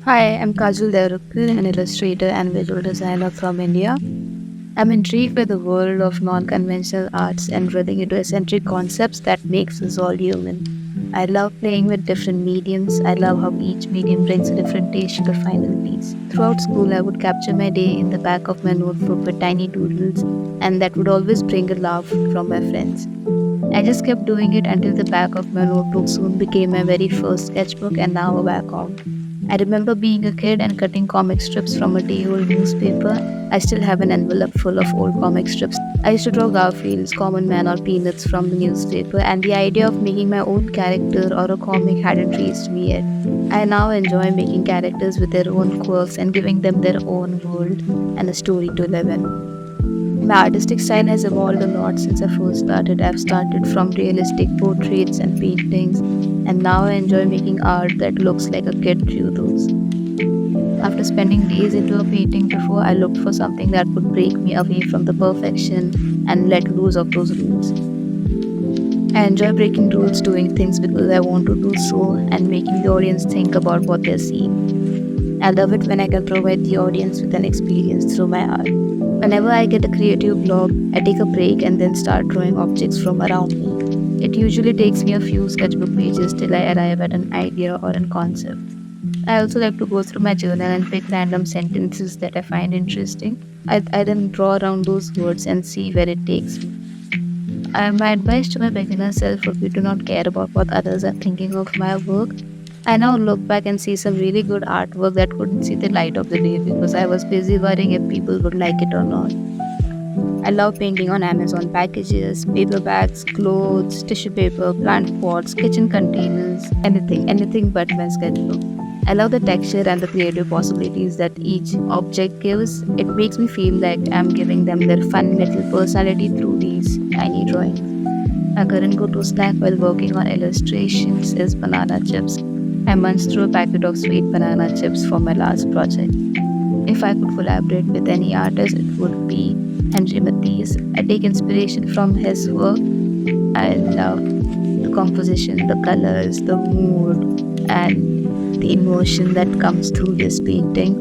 Hi, I'm Kajal Devarakonda, an illustrator and visual designer from India. I'm intrigued by the world of non-conventional arts and drilling into eccentric concepts that makes us all human. I love playing with different mediums. I love how each medium brings a different taste to the final piece. Throughout school, I would capture my day in the back of my notebook with tiny doodles, and that would always bring a laugh from my friends. I just kept doing it until the back of my notebook soon became my very first sketchbook and now a back home. I remember being a kid and cutting comic strips from a day old newspaper. I still have an envelope full of old comic strips. I used to draw Garfield's Common Man or Peanuts from the newspaper, and the idea of making my own character or a comic hadn't reached me yet. I now enjoy making characters with their own quirks and giving them their own world and a story to live in. My artistic style has evolved a lot since I first started. I've started from realistic portraits and paintings, and now I enjoy making art that looks like a kid drew those. After spending days into a painting before, I looked for something that would break me away from the perfection and let loose of those rules. I enjoy breaking rules, doing things because I want to do so, and making the audience think about what they're seeing. I love it when I can provide the audience with an experience through my art. Whenever I get a creative block, I take a break and then start drawing objects from around me. It usually takes me a few sketchbook pages till I arrive at an idea or a concept. I also like to go through my journal and pick random sentences that I find interesting. I then draw around those words and see where it takes me. My advice to my beginner self would be to not care about what others are thinking of my work. I now look back and see some really good artwork that couldn't see the light of the day because I was busy worrying if people would like it or not. I love painting on Amazon packages, paper bags, clothes, tissue paper, plant pots, kitchen containers, anything but my sketchbook. I love the texture and the creative possibilities that each object gives. It makes me feel like I'm giving them their fun little personality through these tiny drawings. My current go to snack while working on illustrations is banana chips. I munched through a packet of sweet banana chips for my last project. If I could collaborate with any artist, it would be Henry Matisse. I take inspiration from his work. I love the composition, the colors, the mood, and the emotion that comes through his painting.